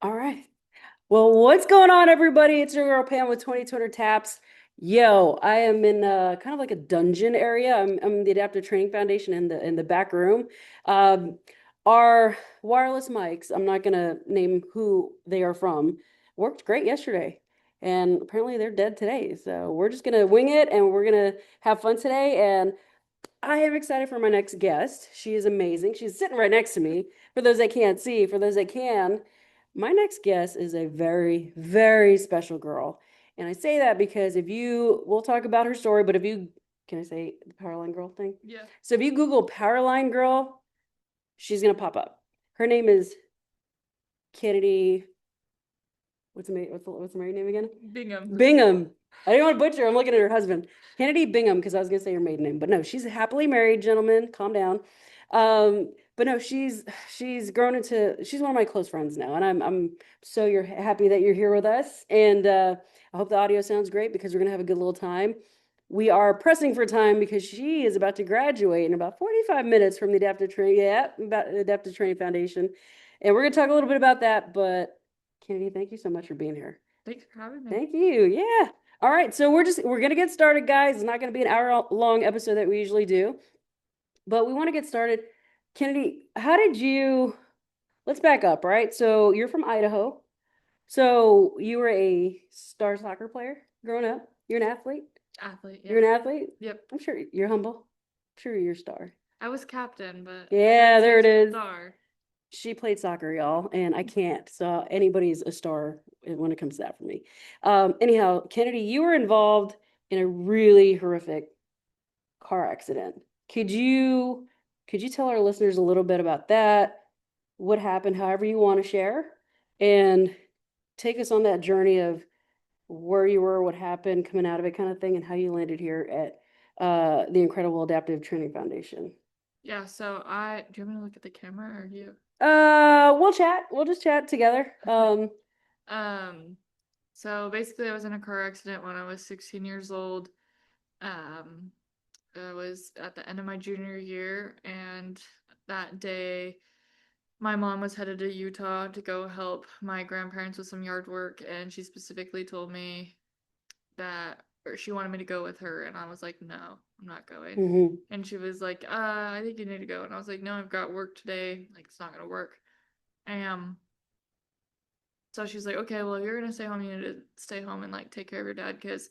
All right. Well, what's going on, everybody? It's your girl Pam with 2200 Taps. Yo, I am in kind of like a dungeon area. I'm in the Adaptive Training Foundation in the back room. Um, our wireless mics, I'm not gonna name who they are from, worked great yesterday. And apparently they're dead today. So we're just gonna wing it and we're gonna have fun today. And I am excited for my next guest. She is amazing. She's sitting right next to me. For those that can't see, for those that can, my next guest is a very, very special girl. And I say that because we'll talk about her story, but can I say the Powerline Girl thing? Yeah. So if you Google Powerline Girl, she's going to pop up. Her name is Kennedy. What's the married name again? Bingham. Bingham. I didn't want to butcher. I'm looking at her husband, Kennedy Bingham, because I was gonna say her maiden name, but no, she's a happily married gentleman. Calm down. But no, she's one of my close friends now, and I'm so you're happy that you're here with us, and I hope the audio sounds great because we're gonna have a good little time. We are pressing for time because she is about to graduate in about 45 minutes from the Adaptive Training Foundation, and we're gonna talk a little bit about that, but. Kennedy, thank you so much for being here. Thanks for having me. Thank you. Yeah. All right. So we're gonna get started, guys. It's not gonna be an hour long episode that we usually do, but we want to get started. Kennedy, let's back up, right? So you're from Idaho. So you were a star soccer player growing up. You're an athlete. Athlete, You're yeah. an athlete. Yep. I'm sure you're humble. I'm sure you're a star. I was captain, but I Yeah, wouldn't there say it is. star. She played soccer, y'all, and I can't. So anybody's a star when it comes to that for me. Anyhow, Kennedy, you were involved in a really horrific car accident. Could you could you tell our listeners a little bit about that? What happened, however you want to share, and take us on that journey of where you were, what happened, coming out of it, kind of thing, and how you landed here at the Incredible Adaptive Training Foundation. Yeah, do you want me to look at the camera or you? We'll chat. We'll just chat together. Okay. Um, so basically I was in a car accident when I was 16 years old. Um, I was at the end of my junior year, and that day my mom was headed to Utah to go help my grandparents with some yard work, and she specifically told me that or she wanted me to go with her, and I was like, no, I'm not going. Hmm. And she was like, I think you need to go. And I was like, no, I've got work today. Like, it's not gonna work. And so she's like, okay, well, if you're gonna stay home, you need to stay home and like take care of your dad because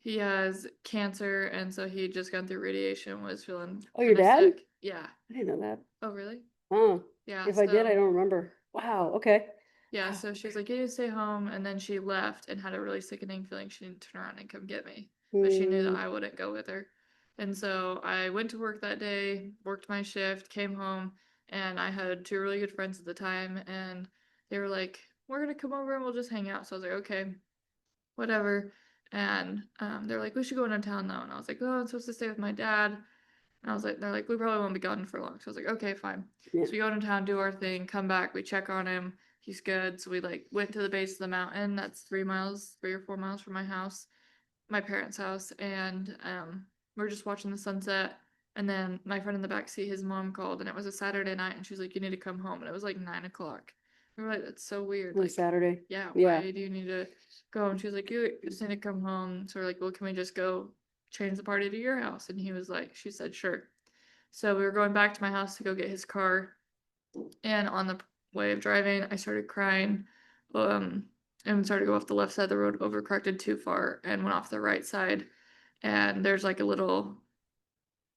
he has cancer, and so he just gone through radiation, was feeling Oh, your kind of dad? sick. Yeah. I didn't know that. Oh, really? Oh, Yeah. if I did, I don't remember. Wow. Okay. Yeah, so she was like, you need to stay home. And then she left and had a really sickening feeling she didn't turn around and come get me. But she knew that Mm, I wouldn't go with her. And so I went to work that day, worked my shift, came home, and I had two really good friends at the time. And they were like, we're going to come over and we'll just hang out. So I was like, okay, whatever. And they're like, we should go into town though. And I was like, oh, I'm supposed to stay with my dad. And I was like, they're like, we probably won't be gone for long. So I was like, okay, fine. yeah. So we go into town, do our thing, come back, we check on him. He's good. So we like went to the base of the mountain. That's 3 miles, 3 or 4 miles from my house, my parents' house, and we're just watching the sunset. And then my friend in the back seat, his mom called, and it was a Saturday night, and she was like, "You need to come home." And it was like 9 o'clock. We were like, "That's so weird." On a Like, Saturday. yeah, Yeah. why do you need to go? And she was like, "You just need to come home." So we're like, "Well, can we just go change the party to your house?" And he was like, she said, "Sure." So we were going back to my house to go get his car, and on the way of driving, I started crying, um, and started to go off the left side of the road, overcorrected too far, and went off the right side. And there's like a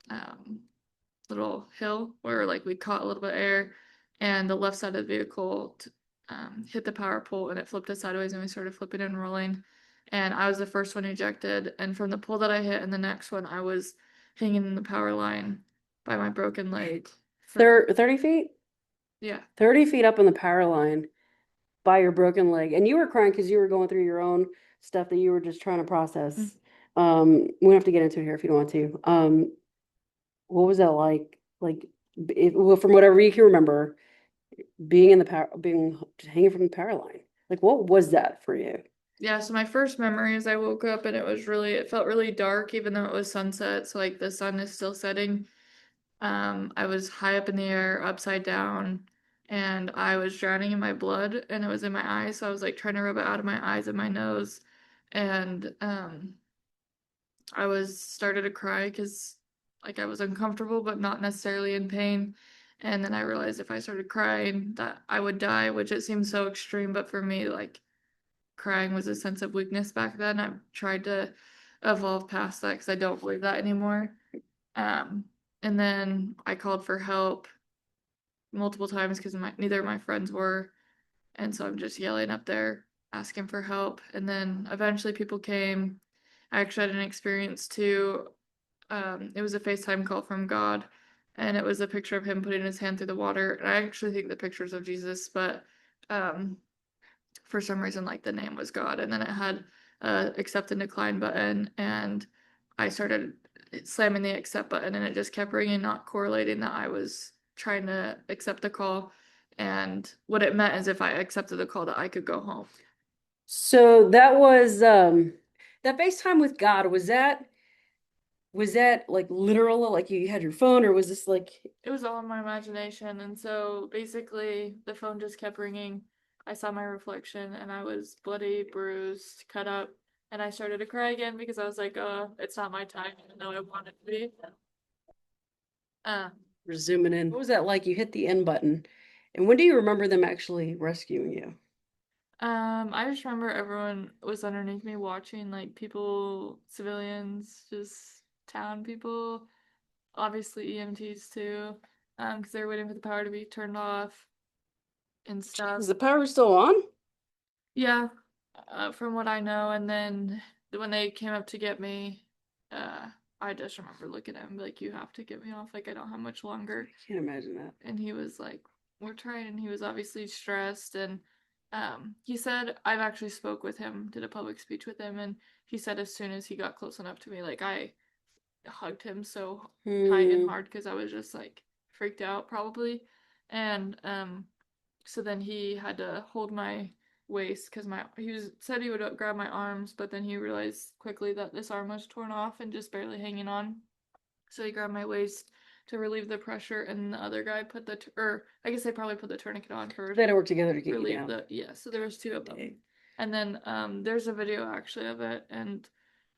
um, little hill where like we caught a little bit of air, and the left side of the vehicle hit the power pole, and it flipped us sideways, and we started flipping and rolling. And I was the first one ejected, and from the pole that I hit, and the next one, I was hanging in the power line by my broken leg. For 30 feet? yeah, 30 feet up on the power line by your broken leg. And you were crying because you were going through your own stuff that you were just trying to process. We don't have to get into it here if you don't want to. What was that like? Well, from whatever you can remember, being hanging from the power line. Like, what was that for you? yeah. So my first memory is I woke up and it felt really dark, even though it was sunset. So like the sun is still setting. I was high up in the air, upside down, and I was drowning in my blood and it was in my eyes, so I was like trying to rub it out of my eyes and my nose. And I was started to cry because like I was uncomfortable but not necessarily in pain. And then I realized if I started crying that I would die, which it seems so extreme, but for me, like crying was a sense of weakness back then. I've tried to evolve past that because I don't believe that anymore. Um, and then I called for help multiple times because neither of my friends were, and so I'm just yelling up there asking for help. And then eventually people came. I actually had an experience too. It was a FaceTime call from God, and it was a picture of him putting his hand through the water. And I actually think the pictures of Jesus, but um, for some reason, like the name was God, and then it had accept and decline button, and I started slamming the accept button, and it just kept ringing, not correlating that I was trying to accept the call, and what it meant is if I accepted the call that I could go home. So that was that FaceTime with God, was that like literal, like you had your phone, or was this like It was all in my imagination, and so basically the phone just kept ringing. I saw my reflection, and I was bloody, bruised, cut up, and I started to cry again because I was like, it's not my time, even though I wanted to be. Uh, we're zooming in? What was that like? You hit the end button. And when do you remember them actually rescuing you? I just remember everyone was underneath me watching, like people, civilians, just town people, obviously EMTs too, because they were waiting for the power to be turned off and stuff. Is the power still on? Yeah, from what I know. And then when they came up to get me, uh, I just remember looking at him like, "You have to get me off. Like I don't have much longer." I can't imagine that. And he was like, "We're trying." And he was obviously stressed. And he said, I've actually spoke with him, did a public speech with him, and he said as soon as he got close enough to me, like I hugged him so tight and Hmm. hard because I was just like freaked out probably. And so then he had to hold my waist because my he was said he would grab my arms, but then he realized quickly that this arm was torn off and just barely hanging on. So he grabbed my waist to relieve the pressure, and the other guy put or I guess they probably put the tourniquet on They first, had to work together to get you relieve down. the yeah. So there was two of them, Dang. and then there's a video actually of it, and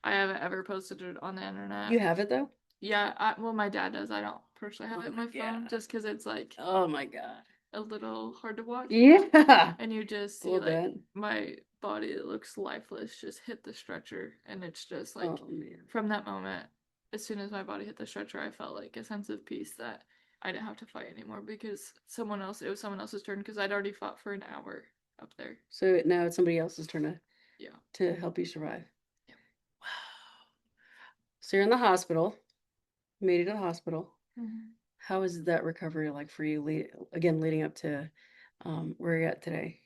I haven't ever posted it on the internet. You have it though? Yeah, well, my dad does. I don't personally have Oh it on my my phone God. just because it's like Oh my God. a little hard to watch. Yeah. And you just A see little like bit. my body that looks lifeless just hit the stretcher, and it's just like Oh man. from that moment, as soon as my body hit the stretcher, I felt like a sense of peace that I didn't have to fight anymore because it was someone else's turn because I'd already fought for an hour up there. So now it's somebody else's turn Yeah. to help you survive. Yep. Wow. So you're in the hospital. Made it to the hospital. Mhm. How is that recovery like for you? Again, leading up to where you're at today.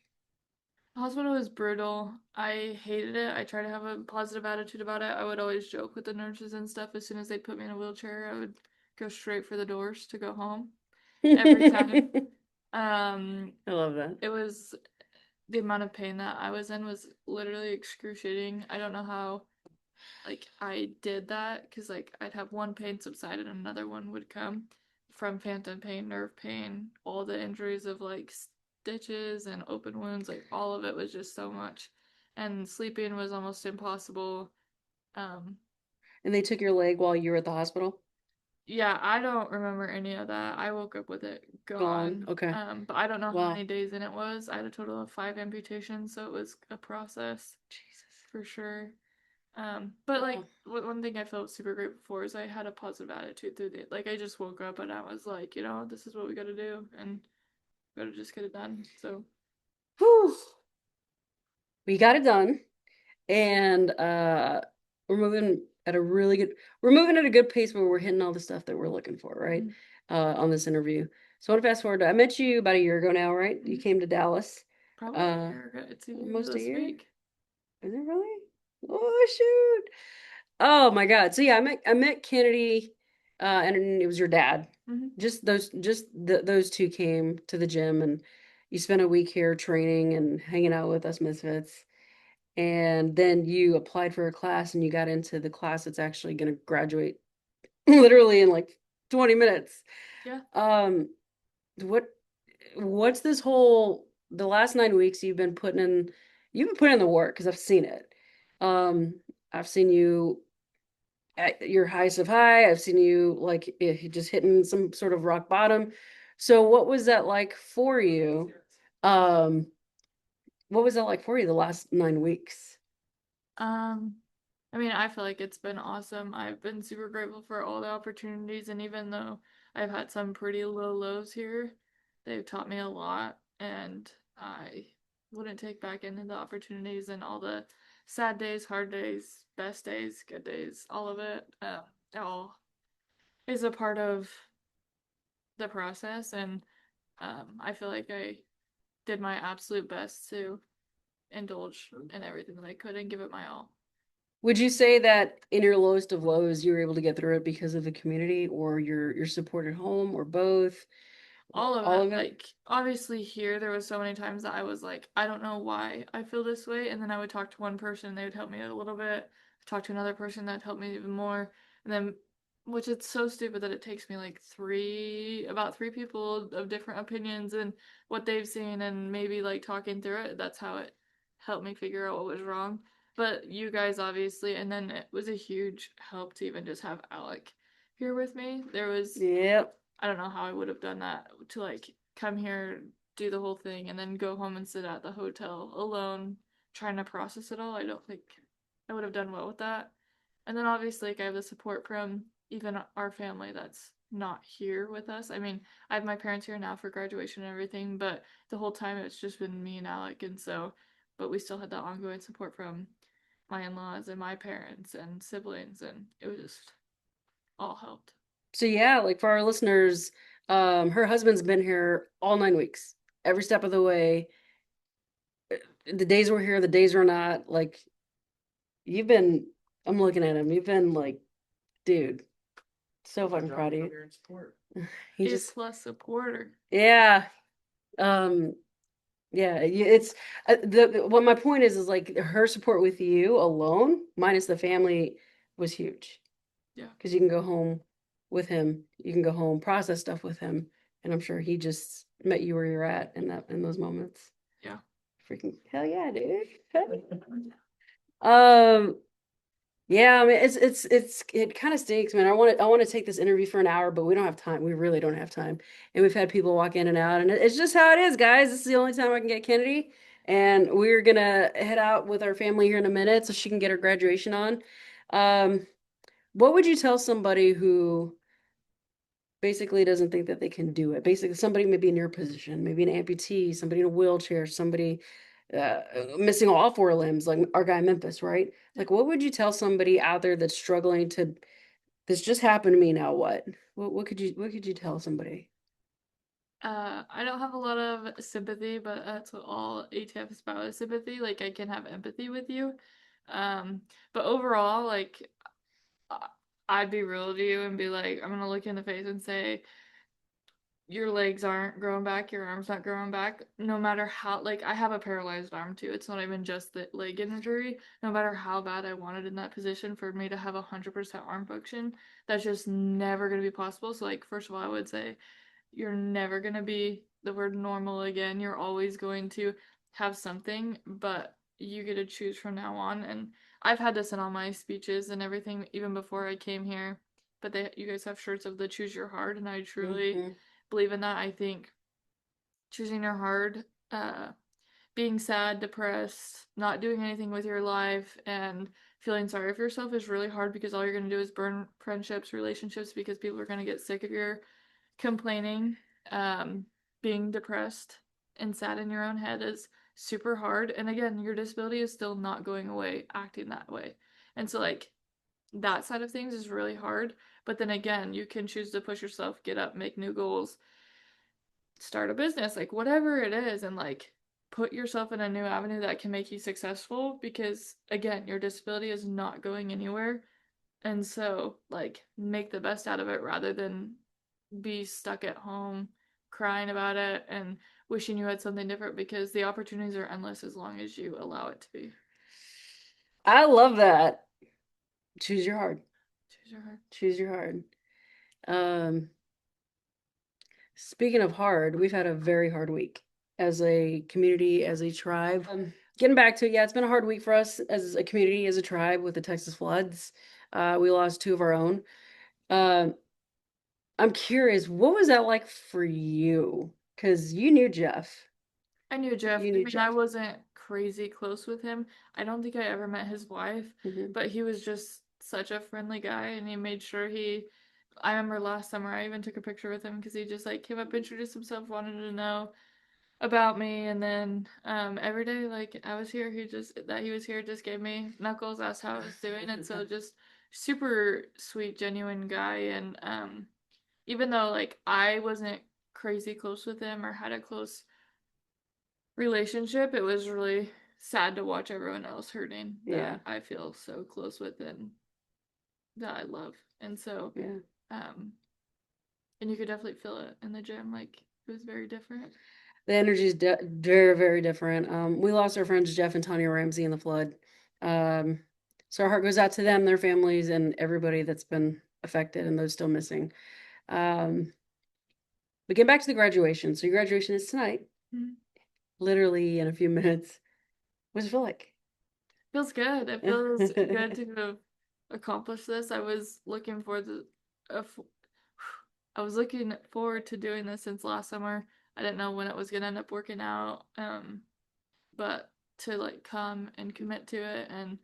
The hospital was brutal. I hated it. I tried to have a positive attitude about it. I would always joke with the nurses and stuff. As soon as they'd put me in a wheelchair, I would go straight for the doors to go home every time. I Um, love that. it was the amount of pain that I was in was literally excruciating. I don't know how like I did that because like I'd have one pain subside and another one would come from phantom pain, nerve pain, all the injuries of like stitches and open wounds, like all of it was just so much. And sleeping was almost impossible. Um, And they took your leg while you were at the hospital? yeah, I don't remember any of that. I woke up with it Gone. gone. Okay. But I don't know how Wow. many days in it was. I had a total of 5 amputations, so it was a process Jesus. for sure. But like Wow. one thing I felt super grateful for is I had a positive attitude through the like I just woke up and I was like, this is what we gotta do and gotta just get it done. So Whew. We got it done. And we're moving at a really good we're moving at a good pace where we're hitting all the stuff that we're looking for, right? mhm, On this interview. So I want to fast forward I met you about a year ago now, right? You mhm. came to Dallas. Probably a Uh year ago. It's a year Almost a this year. week. Is it really? Oh shoot. Oh my God. So yeah, I met Kennedy, and it was your dad. Hmm. Those two came to the gym, and you spent a week here training and hanging out with us misfits. And then you applied for a class and you got into the class that's actually going to graduate literally in like 20 minutes. Yeah. Um, what what's this whole the last 9 weeks you've been putting in the work because I've seen it. I've seen you at your highest of high. I've seen you like just hitting some sort of rock bottom. So what was that like for you? Um, what was that like for you the last 9 weeks? Um, I mean, I feel like it's been awesome. I've been super grateful for all the opportunities, and even though I've had some pretty low lows here, they've taught me a lot, and I wouldn't take back any of the opportunities and all the sad days, hard days, best days, good days, all of it. It all is a part of the process, and I feel like I did my absolute best to indulge in everything that I could and give it my all. Would you say that in your lowest of lows, you were able to get through it because of the community or your support at home or both? All of All it. of it? Like, obviously, here, there was so many times that I was like, I don't know why I feel this way. And then I would talk to one person, they would help me a little bit. Talk to another person that'd help me even more. And then, which it's so stupid that it takes me like about three people of different opinions and what they've seen and maybe like talking through it. That's how it helped me figure out what was wrong. But you guys, obviously, and then it was a huge help to even just have Alec here with me. There was Yep. I don't know how I would have done that to like come here, do the whole thing, and then go home and sit at the hotel alone trying to process it all. I don't think I would have done well with that. And then obviously, like, I have the support from even our family that's not here with us. I mean, I have my parents here now for graduation and everything, but the whole time it's just been me and Alec, and so, but we still had that ongoing support from my in laws and my parents and siblings, and it was just all helped. So yeah, like for our listeners, her husband's been here all 9 weeks, every step of the way. The days we're here, the days we're not. Like you've been, I'm looking at him. You've been like, dude, so fucking proud of you. He A just, plus supporter. yeah, um, yeah. It's what my point is like her support with you alone, minus the family, was huge Yeah, because you can go home with him. You can go home, process stuff with him, and I'm sure he just met you where you're at in those moments. yeah. Freaking hell yeah, dude. Um, yeah, I mean it kind of stinks, man. I want to take this interview for an hour, but we don't have time. We really don't have time. And we've had people walk in and out, and it's just how it is, guys. This is the only time I can get Kennedy, and we're gonna head out with our family here in a minute so she can get her graduation on. Um, what would you tell somebody who basically doesn't think that they can do it? Basically, somebody maybe in your position, maybe an amputee, somebody in a wheelchair, somebody missing all four limbs, like our guy Memphis, right? Yeah. Like, what would you tell somebody out there that's struggling to, this just happened to me now, what? What could you tell somebody? I don't have a lot of sympathy, but that's what all ATF is about is sympathy. Like I can have empathy with you. Um, but overall, like I- I'd be real to you and be like, I'm gonna look you in the face and say, your legs aren't growing back, your arm's not growing back, no matter how, like, I have a paralyzed arm too. It's not even just the leg injury. No matter how bad I wanted in that position for me to have 100% arm function, that's just never going to be possible. So, like, first of all, I would say you're never going to be the word normal again. You're always going to have something, but you get to choose from now on. And I've had this in all my speeches and everything, even before I came here. But you guys have shirts of the choose your heart, and I truly Hmm. believe in that. I think choosing your heart, uh, being sad, depressed, not doing anything with your life, and feeling sorry for yourself is really hard because all you're going to do is burn friendships, relationships, because people are going to get sick of your complaining. Um, Being depressed and sad in your own head is super hard. And again, your disability is still not going away, acting that way. And so, like, that side of things is really hard. But then again, you can choose to push yourself, get up, make new goals, start a business, like whatever it is, and like put yourself in a new avenue that can make you successful because again, your disability is not going anywhere. And so, like, make the best out of it rather than be stuck at home crying about it and wishing you had something different because the opportunities are endless as long as you allow it to be. I love that. Choose your heart. Choose your heart. Choose your heart. Um, Speaking of hard, we've had a very hard week as a community, as a tribe. Getting back to it, yeah, it's been a hard week for us as a community, as a tribe with the Texas floods. We lost two of our own. Uh, I'm curious, what was that like for you? Because you knew Jeff. I knew Jeff. You I knew mean, I Jeff. wasn't crazy close with him. I don't think I ever met his wife, Hmm. but he was just such a friendly guy, and he made sure he. I remember last summer I even took a picture with him because he just like came up, introduced himself, wanted to know about me, and then every day like I was here, he was here just gave me knuckles, asked how I was doing, and so just super sweet, genuine guy, and even though like I wasn't crazy close with him or had a close relationship, it was really sad to watch everyone else hurting Yeah, that I feel so close with and that I love. And so, yeah. um, and you could definitely feel it in the gym. Like it was very different. The energy is very, very different. We lost our friends Jeff and Tanya Ramsey in the flood. Um, so our heart goes out to them, their families, and everybody that's been affected and those still missing. Um, but get back to the graduation. So your graduation is tonight, Mhm. literally in a few minutes. What does it feel like? Feels good. It feels good to have accomplished this. Uh, f- I was looking forward to doing this since last summer. I didn't know when it was gonna end up working out. But to like come and commit to it and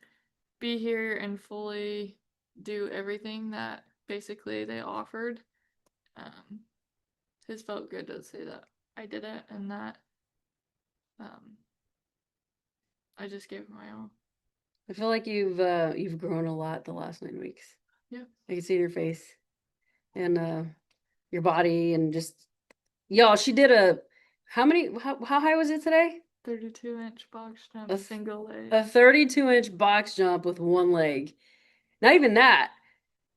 be here and fully do everything that basically they offered. Um, it's felt good to say that I did it and that um, I just gave it my all. I feel like you've grown a lot the last 9 weeks. Yeah, I can see it in your face and your body and just y'all. She did a how high was it today? 32-inch box jump, A th- single leg. a 32-inch box jump with one leg. Not even that.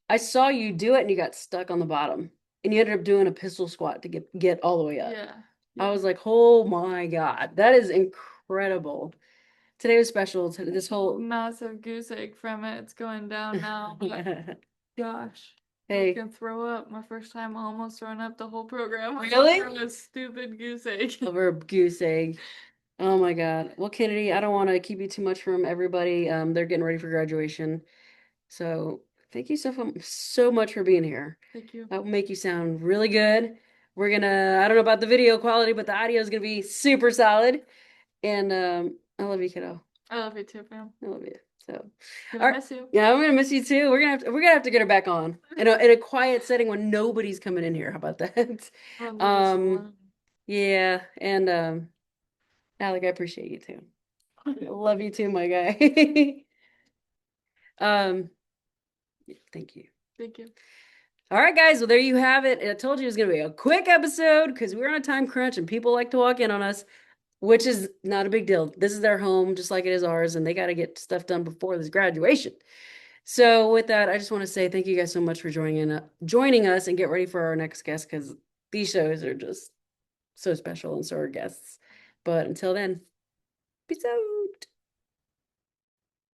I saw you do it and you got stuck on the bottom. And you ended up doing a pistol squat to get all the way up. Yeah, I yeah. was like, "Oh my God. That is incredible." Today was special. This whole Massive goose egg from it. It's going down now, but gosh. I was Hey, gonna throw up. My first time almost throwing up the whole program was really? over a stupid goose egg. Over a goose egg. Oh my God. Well, Kennedy, I don't want to keep you too much from everybody. They're getting ready for graduation. So thank you so much for being here. Thank you. That will make you sound really good. I don't know about the video quality, but the audio is gonna be super solid. And I love you, kiddo. I love you too, fam. I love you. So, Gonna all right. miss you. Yeah, I'm gonna miss you too. We're gonna have to get her back on in a quiet setting when nobody's coming in here. How about that? When we're just Um, alone. yeah, and Alec, I appreciate you too. I love you too, my guy. Um, thank you. Thank you. All right, guys. Well, there you have it. I told you it was going to be a quick episode because we're on a time crunch and people like to walk in on us, which is not a big deal. This is their home, just like it is ours, and they got to get stuff done before this graduation. So, with that, I just want to say thank you guys so much for joining us, and get ready for our next guest because these shows are just so special, and so are guests. But until then, peace out.